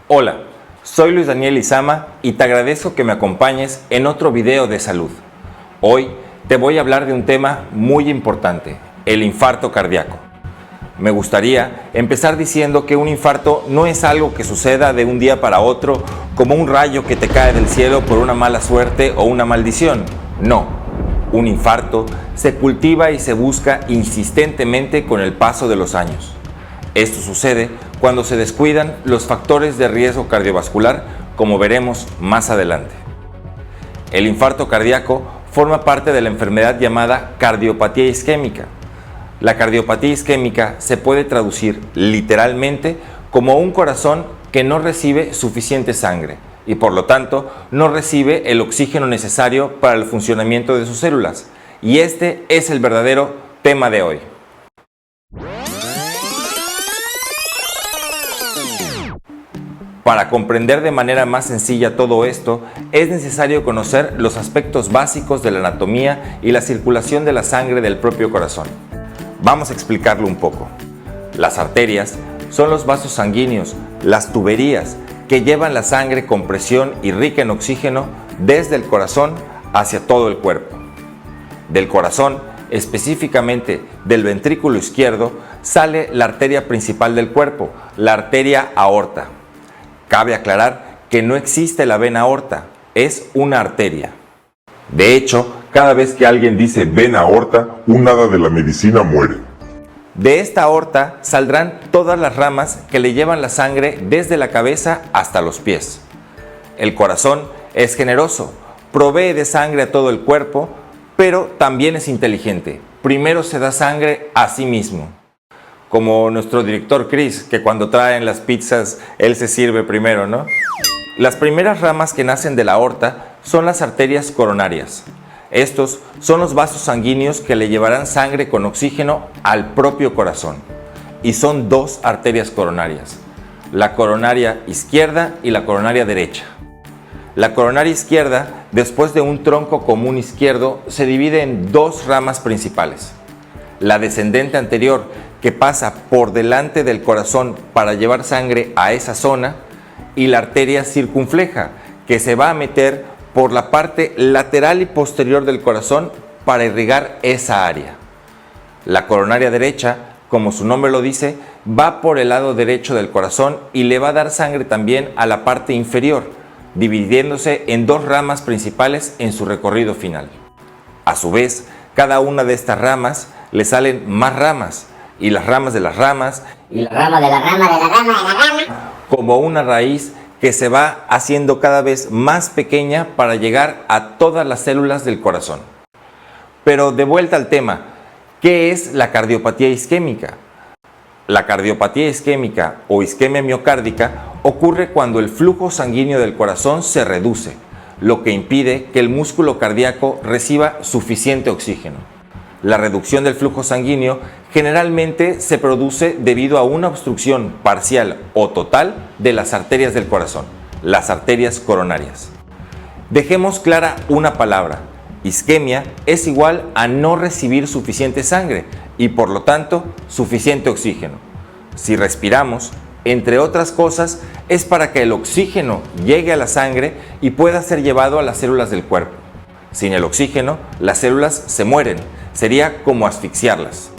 Hola, soy Luis Daniel Izama y te agradezco que me acompañes en otro video de salud. Hoy te voy a hablar de un tema muy importante, el infarto cardíaco. Me gustaría empezar diciendo que un infarto no es algo que suceda de un día para otro como un rayo que te cae del cielo por una mala suerte o una maldición. No, un infarto se cultiva y se busca insistentemente con el paso de los años. Esto sucede cuando se descuidan los factores de riesgo cardiovascular, como veremos más adelante. El infarto cardíaco forma parte de la enfermedad llamada cardiopatía isquémica. La cardiopatía isquémica se puede traducir literalmente como un corazón que no recibe suficiente sangre y por lo tanto no recibe el oxígeno necesario para el funcionamiento de sus células. Y este es el verdadero tema de hoy. Para comprender de manera más sencilla todo esto, es necesario conocer los aspectos básicos de la anatomía y la circulación de la sangre del propio corazón. Vamos a explicarlo un poco. Las arterias son los vasos sanguíneos, las tuberías que llevan la sangre con presión y rica en oxígeno desde el corazón hacia todo el cuerpo. Del corazón, específicamente del ventrículo izquierdo, sale la arteria principal del cuerpo, la arteria aorta. Cabe aclarar que no existe la vena aorta, es una arteria. De hecho, cada vez que alguien dice vena aorta, un hada de la medicina muere. De esta aorta saldrán todas las ramas que le llevan la sangre desde la cabeza hasta los pies. El corazón es generoso, provee de sangre a todo el cuerpo, pero también es inteligente. Primero se da sangre a sí mismo. Como nuestro director Chris, que cuando traen las pizzas, él se sirve primero, ¿no? Las primeras ramas que nacen de la aorta son las arterias coronarias. Estos son los vasos sanguíneos que le llevarán sangre con oxígeno al propio corazón. Y son dos arterias coronarias, la coronaria izquierda y la coronaria derecha. La coronaria izquierda, después de un tronco común izquierdo, se divide en dos ramas principales. La descendente anterior, que pasa por delante del corazón para llevar sangre a esa zona, y la arteria circunfleja, que se va a meter por la parte lateral y posterior del corazón para irrigar esa área. La coronaria derecha, como su nombre lo dice, va por el lado derecho del corazón y le va a dar sangre también a la parte inferior, dividiéndose en dos ramas principales en su recorrido final. A su vez, cada una de estas ramas le salen más ramas, y las ramas de las ramas, y la rama de la rama de la rama de la rama, como una raíz que se va haciendo cada vez más pequeña para llegar a todas las células del corazón. Pero de vuelta al tema, ¿qué es la cardiopatía isquémica? La cardiopatía isquémica o isquemia miocárdica ocurre cuando el flujo sanguíneo del corazón se reduce, lo que impide que el músculo cardíaco reciba suficiente oxígeno. La reducción del flujo sanguíneo generalmente se produce debido a una obstrucción parcial o total de las arterias del corazón, las arterias coronarias. Dejemos clara una palabra: isquemia es igual a no recibir suficiente sangre y por lo tanto suficiente oxígeno. Si respiramos, entre otras cosas, es para que el oxígeno llegue a la sangre y pueda ser llevado a las células del cuerpo. Sin el oxígeno, las células se mueren. Sería como asfixiarlas.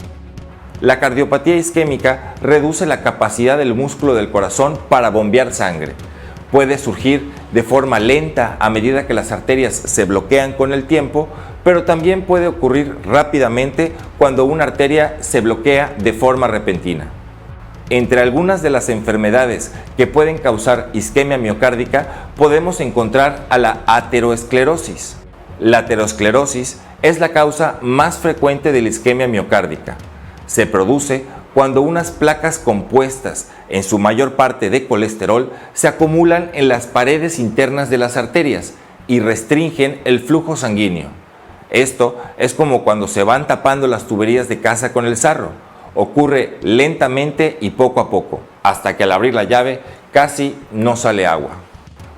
La cardiopatía isquémica reduce la capacidad del músculo del corazón para bombear sangre. Puede surgir de forma lenta a medida que las arterias se bloquean con el tiempo, pero también puede ocurrir rápidamente cuando una arteria se bloquea de forma repentina. Entre algunas de las enfermedades que pueden causar isquemia miocárdica podemos encontrar a la aterosclerosis. La aterosclerosis es la causa más frecuente de la isquemia miocárdica. Se produce cuando unas placas compuestas, en su mayor parte de colesterol, se acumulan en las paredes internas de las arterias y restringen el flujo sanguíneo. Esto es como cuando se van tapando las tuberías de casa con el sarro. Ocurre lentamente y poco a poco, hasta que al abrir la llave casi no sale agua.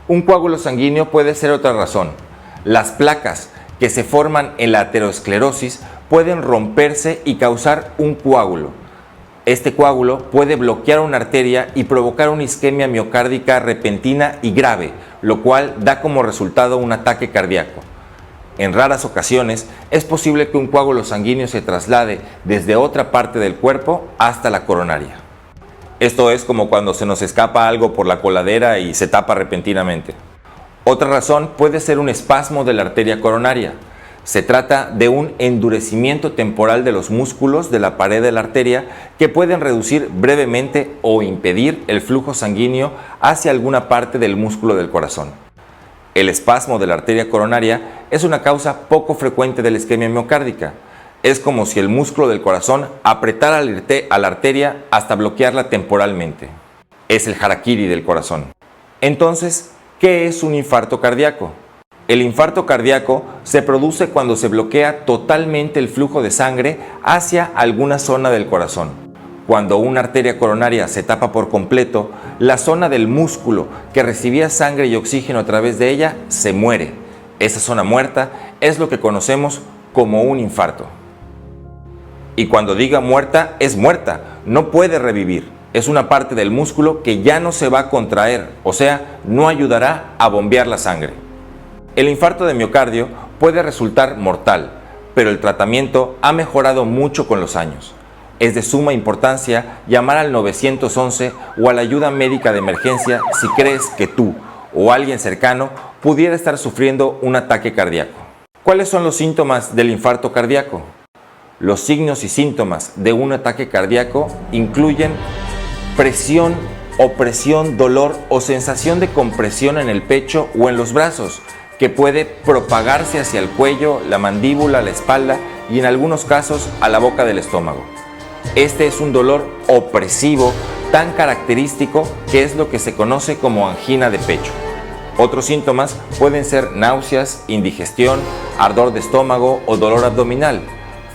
Un coágulo sanguíneo puede ser otra razón. Las placas que se forman en la aterosclerosis pueden romperse y causar un coágulo. Este coágulo puede bloquear una arteria y provocar una isquemia miocárdica repentina y grave, lo cual da como resultado un ataque cardíaco. En raras ocasiones es posible que un coágulo sanguíneo se traslade desde otra parte del cuerpo hasta la coronaria. Esto es como cuando se nos escapa algo por la coladera y se tapa repentinamente. Otra razón puede ser un espasmo de la arteria coronaria. Se trata de un endurecimiento temporal de los músculos de la pared de la arteria que pueden reducir brevemente o impedir el flujo sanguíneo hacia alguna parte del músculo del corazón. El espasmo de la arteria coronaria es una causa poco frecuente de la isquemia miocárdica. Es como si el músculo del corazón apretara a la arteria hasta bloquearla temporalmente. Es el harakiri del corazón. Entonces, ¿qué es un infarto cardíaco? El infarto cardíaco se produce cuando se bloquea totalmente el flujo de sangre hacia alguna zona del corazón. Cuando una arteria coronaria se tapa por completo, la zona del músculo que recibía sangre y oxígeno a través de ella se muere. Esa zona muerta es lo que conocemos como un infarto. Y cuando diga muerta, es muerta, no puede revivir. Es una parte del músculo que ya no se va a contraer, o sea, no ayudará a bombear la sangre. El infarto de miocardio puede resultar mortal, pero el tratamiento ha mejorado mucho con los años. Es de suma importancia llamar al 911 o a la ayuda médica de emergencia si crees que tú o alguien cercano pudiera estar sufriendo un ataque cardíaco. ¿Cuáles son los síntomas del infarto cardíaco? Los signos y síntomas de un ataque cardíaco incluyen presión, opresión, dolor o sensación de compresión en el pecho o en los brazos, que puede propagarse hacia el cuello, la mandíbula, la espalda y en algunos casos a la boca del estómago. Este es un dolor opresivo tan característico que es lo que se conoce como angina de pecho. Otros síntomas pueden ser náuseas, indigestión, ardor de estómago o dolor abdominal,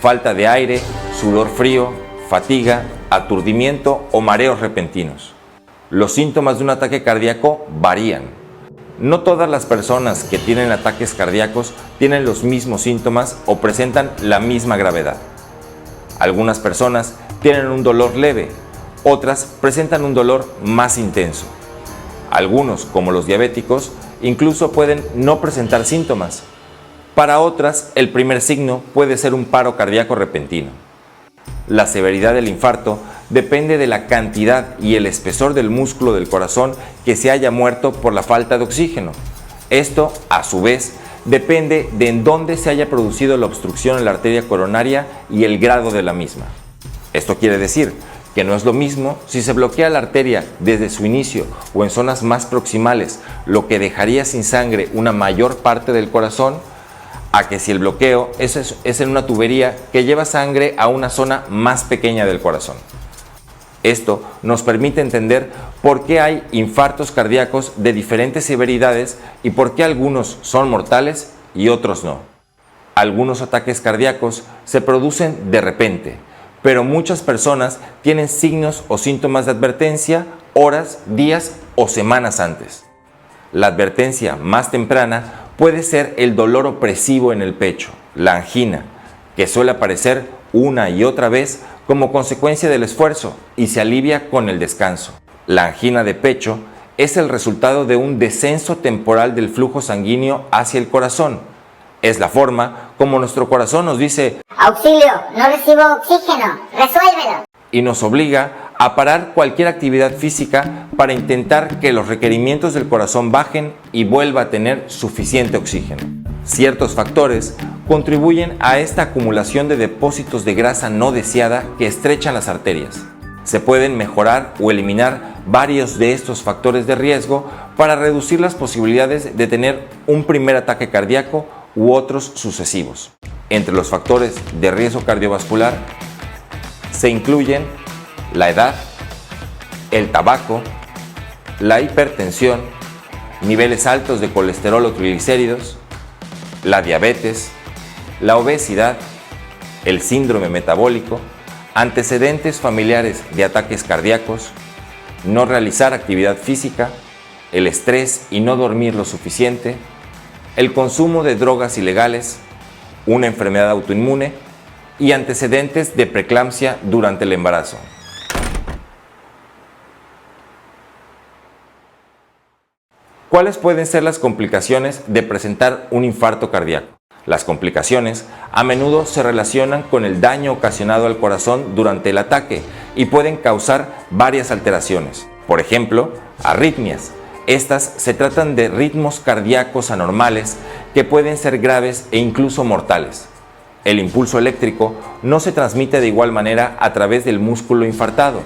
falta de aire, sudor frío, fatiga, aturdimiento o mareos repentinos. Los síntomas de un ataque cardíaco varían. No todas las personas que tienen ataques cardíacos tienen los mismos síntomas o presentan la misma gravedad. Algunas personas tienen un dolor leve, otras presentan un dolor más intenso. Algunos, como los diabéticos, incluso pueden no presentar síntomas. Para otras, el primer signo puede ser un paro cardíaco repentino. La severidad del infarto depende de la cantidad y el espesor del músculo del corazón que se haya muerto por la falta de oxígeno. Esto, a su vez, depende de en dónde se haya producido la obstrucción en la arteria coronaria y el grado de la misma. Esto quiere decir que no es lo mismo si se bloquea la arteria desde su inicio o en zonas más proximales, lo que dejaría sin sangre una mayor parte del corazón, a que si el bloqueo es en una tubería que lleva sangre a una zona más pequeña del corazón. Esto nos permite entender por qué hay infartos cardíacos de diferentes severidades y por qué algunos son mortales y otros no. Algunos ataques cardíacos se producen de repente, pero muchas personas tienen signos o síntomas de advertencia horas, días o semanas antes. La advertencia más temprana puede ser el dolor opresivo en el pecho, la angina, que suele aparecer una y otra vez como consecuencia del esfuerzo y se alivia con el descanso. La angina de pecho es el resultado de un descenso temporal del flujo sanguíneo hacia el corazón. Es la forma como nuestro corazón nos dice: ¡Auxilio! ¡No recibo oxígeno! ¡Resuélvelo! Y nos obliga a parar cualquier actividad física para intentar que los requerimientos del corazón bajen y vuelva a tener suficiente oxígeno. Ciertos factores contribuyen a esta acumulación de depósitos de grasa no deseada que estrechan las arterias. Se pueden mejorar o eliminar varios de estos factores de riesgo para reducir las posibilidades de tener un primer ataque cardíaco u otros sucesivos. Entre los factores de riesgo cardiovascular se incluyen la edad, el tabaco, la hipertensión, niveles altos de colesterol o triglicéridos, la diabetes, la obesidad, el síndrome metabólico, antecedentes familiares de ataques cardíacos, no realizar actividad física, el estrés y no dormir lo suficiente, el consumo de drogas ilegales, una enfermedad autoinmune y antecedentes de preeclampsia durante el embarazo. ¿Cuáles pueden ser las complicaciones de presentar un infarto cardíaco? Las complicaciones a menudo se relacionan con el daño ocasionado al corazón durante el ataque y pueden causar varias alteraciones. Por ejemplo, arritmias. Estas se tratan de ritmos cardíacos anormales que pueden ser graves e incluso mortales. El impulso eléctrico no se transmite de igual manera a través del músculo infartado.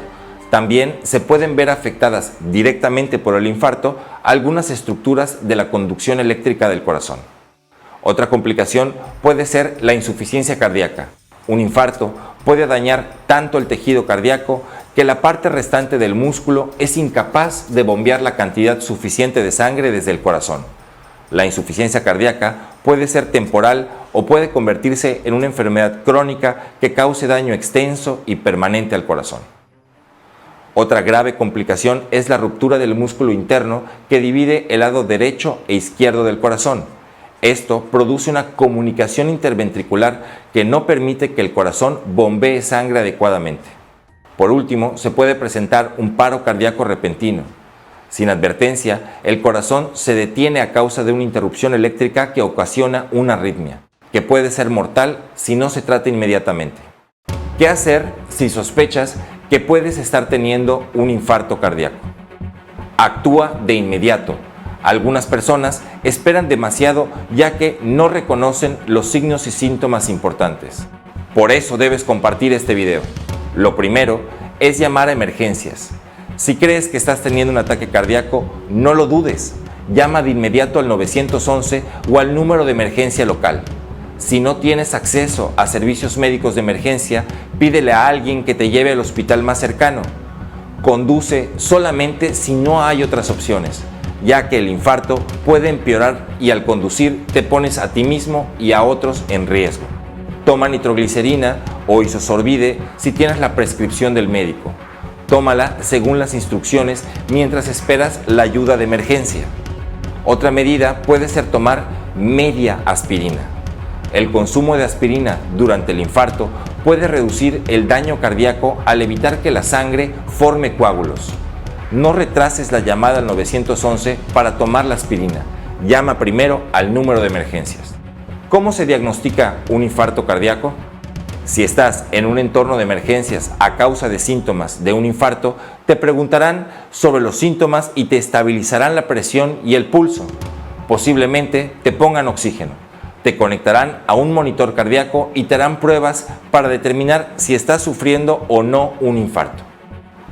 También se pueden ver afectadas directamente por el infarto algunas estructuras de la conducción eléctrica del corazón. Otra complicación puede ser la insuficiencia cardíaca. Un infarto puede dañar tanto el tejido cardíaco que la parte restante del músculo es incapaz de bombear la cantidad suficiente de sangre desde el corazón. La insuficiencia cardíaca puede ser temporal o puede convertirse en una enfermedad crónica que cause daño extenso y permanente al corazón. Otra grave complicación es la ruptura del músculo interno que divide el lado derecho e izquierdo del corazón. Esto produce una comunicación interventricular que no permite que el corazón bombee sangre adecuadamente. Por último, se puede presentar un paro cardíaco repentino. Sin advertencia, el corazón se detiene a causa de una interrupción eléctrica que ocasiona una arritmia, que puede ser mortal si no se trata inmediatamente. ¿Qué hacer si sospechas que puedes estar teniendo un infarto cardíaco? Actúa de inmediato. Algunas personas esperan demasiado ya que no reconocen los signos y síntomas importantes. Por eso debes compartir este video. Lo primero es llamar a emergencias. Si crees que estás teniendo un ataque cardíaco, no lo dudes. Llama de inmediato al 911 o al número de emergencia local. Si no tienes acceso a servicios médicos de emergencia, pídele a alguien que te lleve al hospital más cercano. Conduce solamente si no hay otras opciones, ya que el infarto puede empeorar y al conducir te pones a ti mismo y a otros en riesgo. Toma nitroglicerina o isosorbide si tienes la prescripción del médico. Tómala según las instrucciones mientras esperas la ayuda de emergencia. Otra medida puede ser tomar media aspirina. El consumo de aspirina durante el infarto puede reducir el daño cardíaco al evitar que la sangre forme coágulos. No retrases la llamada al 911 para tomar la aspirina. Llama primero al número de emergencias. ¿Cómo se diagnostica un infarto cardíaco? Si estás en un entorno de emergencias a causa de síntomas de un infarto, te preguntarán sobre los síntomas y te estabilizarán la presión y el pulso. Posiblemente te pongan oxígeno. Te conectarán a un monitor cardíaco y te harán pruebas para determinar si estás sufriendo o no un infarto.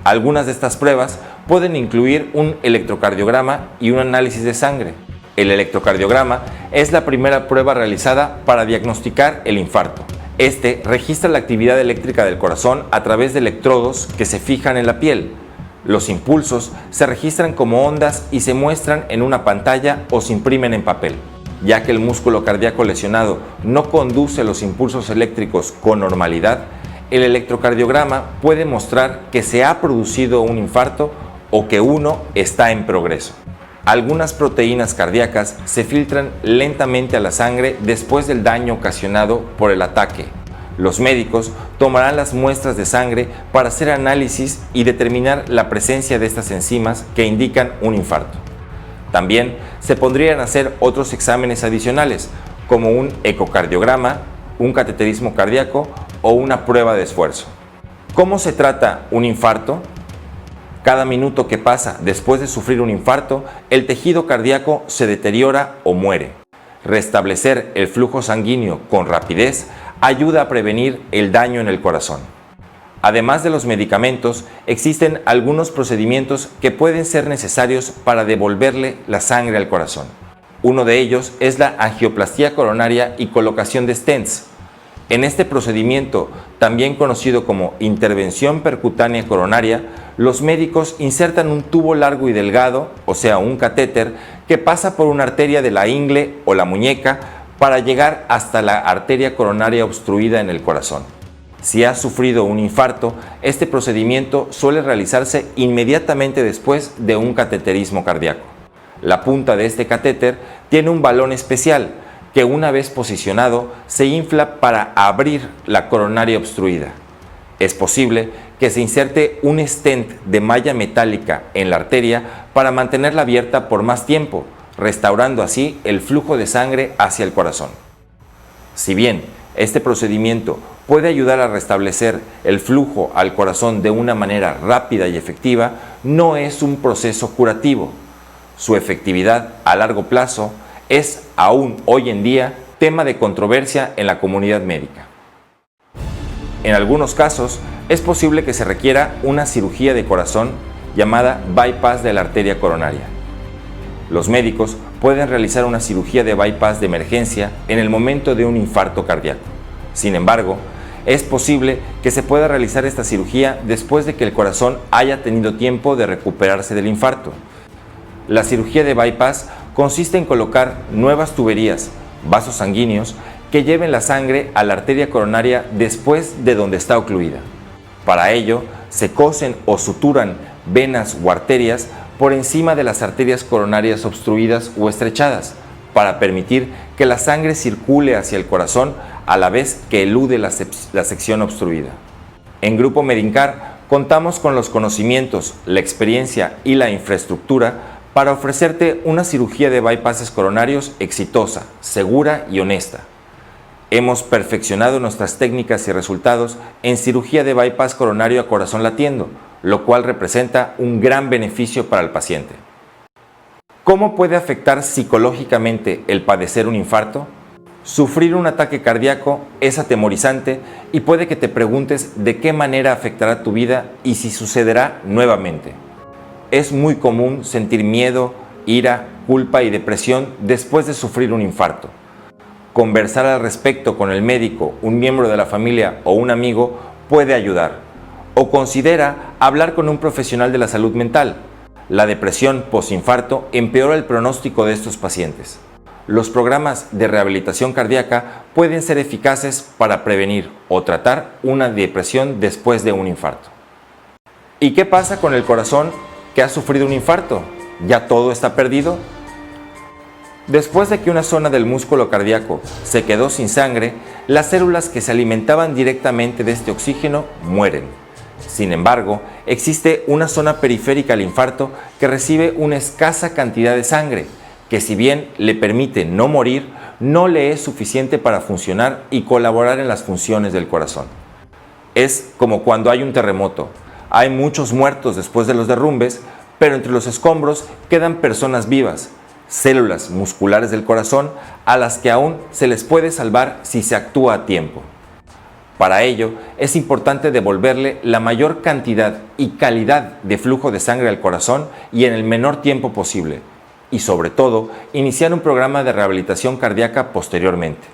Algunas de estas pruebas pueden incluir un electrocardiograma y un análisis de sangre. El electrocardiograma es la primera prueba realizada para diagnosticar el infarto. Este registra la actividad eléctrica del corazón a través de electrodos que se fijan en la piel. Los impulsos se registran como ondas y se muestran en una pantalla o se imprimen en papel. Ya que el músculo cardíaco lesionado no conduce los impulsos eléctricos con normalidad, el electrocardiograma puede mostrar que se ha producido un infarto o que uno está en progreso. Algunas proteínas cardíacas se filtran lentamente a la sangre después del daño ocasionado por el ataque. Los médicos tomarán las muestras de sangre para hacer análisis y determinar la presencia de estas enzimas que indican un infarto. También se podrían hacer otros exámenes adicionales, como un ecocardiograma, un cateterismo cardíaco o una prueba de esfuerzo. ¿Cómo se trata un infarto? Cada minuto que pasa después de sufrir un infarto, el tejido cardíaco se deteriora o muere. Restablecer el flujo sanguíneo con rapidez ayuda a prevenir el daño en el corazón. Además de los medicamentos, existen algunos procedimientos que pueden ser necesarios para devolverle la sangre al corazón. Uno de ellos es la angioplastía coronaria y colocación de stents. En este procedimiento, también conocido como intervención percutánea coronaria, los médicos insertan un tubo largo y delgado, o sea, un catéter, que pasa por una arteria de la ingle o la muñeca para llegar hasta la arteria coronaria obstruida en el corazón. Si has sufrido un infarto, este procedimiento suele realizarse inmediatamente después de un cateterismo cardíaco. La punta de este catéter tiene un balón especial que una vez posicionado se infla para abrir la coronaria obstruida. Es posible que se inserte un stent de malla metálica en la arteria para mantenerla abierta por más tiempo, restaurando así el flujo de sangre hacia el corazón. Si bien este procedimiento puede ayudar a restablecer el flujo al corazón de una manera rápida y efectiva, no es un proceso curativo. Su efectividad a largo plazo es aún hoy en día tema de controversia en la comunidad médica. En algunos casos, es posible que se requiera una cirugía de corazón llamada bypass de la arteria coronaria. Los médicos pueden realizar una cirugía de bypass de emergencia en el momento de un infarto cardíaco. Sin embargo, es posible que se pueda realizar esta cirugía después de que el corazón haya tenido tiempo de recuperarse del infarto. La cirugía de bypass consiste en colocar nuevas tuberías, vasos sanguíneos, que lleven la sangre a la arteria coronaria después de donde está ocluida. Para ello, se cosen o suturan venas o arterias por encima de las arterias coronarias obstruidas o estrechadas, para permitir que la sangre circule hacia el corazón a la vez que elude la sección obstruida. En Grupo Medincar contamos con los conocimientos, la experiencia y la infraestructura para ofrecerte una cirugía de bypasses coronarios exitosa, segura y honesta. Hemos perfeccionado nuestras técnicas y resultados en cirugía de bypass coronario a corazón latiendo, lo cual representa un gran beneficio para el paciente. ¿Cómo puede afectar psicológicamente el padecer un infarto? Sufrir un ataque cardíaco es atemorizante y puede que te preguntes de qué manera afectará tu vida y si sucederá nuevamente. Es muy común sentir miedo, ira, culpa y depresión después de sufrir un infarto. Conversar al respecto con el médico, un miembro de la familia o un amigo puede ayudar. O considera hablar con un profesional de la salud mental. La depresión postinfarto empeora el pronóstico de estos pacientes. Los programas de rehabilitación cardíaca pueden ser eficaces para prevenir o tratar una depresión después de un infarto. ¿Y qué pasa con el corazón que ha sufrido un infarto? ¿Ya todo está perdido? Después de que una zona del músculo cardíaco se quedó sin sangre, las células que se alimentaban directamente de este oxígeno mueren. Sin embargo, existe una zona periférica al infarto que recibe una escasa cantidad de sangre, que si bien le permite no morir, no le es suficiente para funcionar y colaborar en las funciones del corazón. Es como cuando hay un terremoto. Hay muchos muertos después de los derrumbes, pero entre los escombros quedan personas vivas, células musculares del corazón a las que aún se les puede salvar si se actúa a tiempo. Para ello, es importante devolverle la mayor cantidad y calidad de flujo de sangre al corazón y en el menor tiempo posible, y sobre todo, iniciar un programa de rehabilitación cardíaca posteriormente.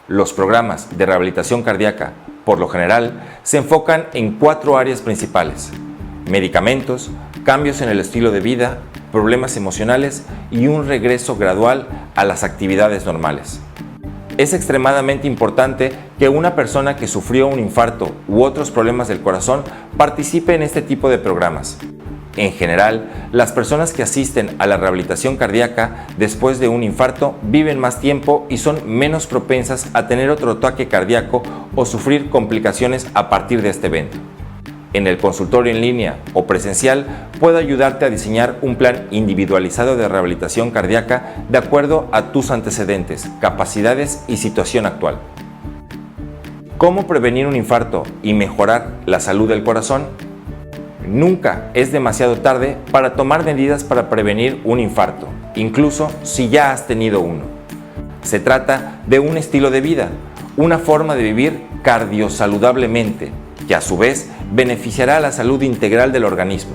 Los programas de rehabilitación cardíaca, por lo general, se enfocan en 4 áreas principales: medicamentos, cambios en el estilo de vida, problemas emocionales y un regreso gradual a las actividades normales. Es extremadamente importante que una persona que sufrió un infarto u otros problemas del corazón participe en este tipo de programas. En general, las personas que asisten a la rehabilitación cardíaca después de un infarto viven más tiempo y son menos propensas a tener otro ataque cardíaco o sufrir complicaciones a partir de este evento. En el consultorio en línea o presencial puedo ayudarte a diseñar un plan individualizado de rehabilitación cardíaca de acuerdo a tus antecedentes, capacidades y situación actual. ¿Cómo prevenir un infarto y mejorar la salud del corazón? Nunca es demasiado tarde para tomar medidas para prevenir un infarto, incluso si ya has tenido uno. Se trata de un estilo de vida, una forma de vivir cardiosaludablemente, que a su vez beneficiará a la salud integral del organismo.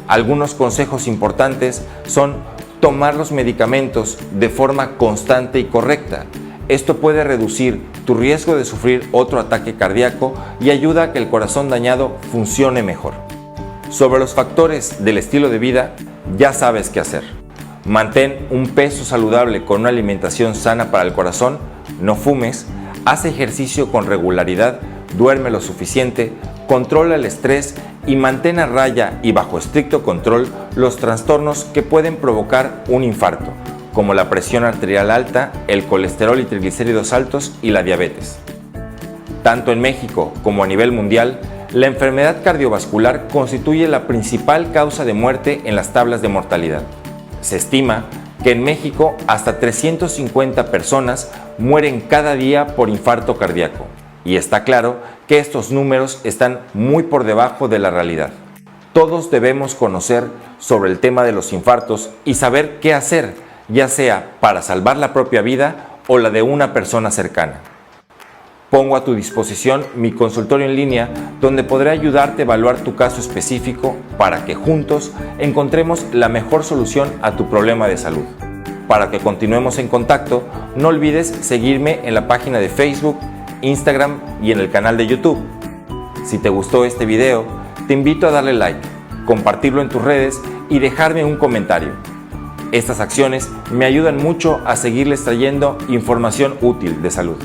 Algunos consejos importantes son tomar los medicamentos de forma constante y correcta. Esto puede reducir tu riesgo de sufrir otro ataque cardíaco y ayuda a que el corazón dañado funcione mejor. Sobre los factores del estilo de vida, ya sabes qué hacer. Mantén un peso saludable con una alimentación sana para el corazón, no fumes, haz ejercicio con regularidad, duerme lo suficiente, controla el estrés y mantén a raya y bajo estricto control los trastornos que pueden provocar un infarto, como la presión arterial alta, el colesterol y triglicéridos altos y la diabetes. Tanto en México como a nivel mundial, La enfermedad cardiovascular constituye la principal causa de muerte en las tablas de mortalidad. Se estima que en México hasta 350 personas mueren cada día por infarto cardíaco, y está claro que estos números están muy por debajo de la realidad. Todos debemos conocer sobre el tema de los infartos y saber qué hacer, ya sea para salvar la propia vida o la de una persona cercana. Pongo a tu disposición mi consultorio en línea, donde podré ayudarte a evaluar tu caso específico para que juntos encontremos la mejor solución a tu problema de salud. Para que continuemos en contacto, no olvides seguirme en la página de Facebook, Instagram y en el canal de YouTube. Si te gustó este video, te invito a darle like, compartirlo en tus redes y dejarme un comentario. Estas acciones me ayudan mucho a seguirles trayendo información útil de salud.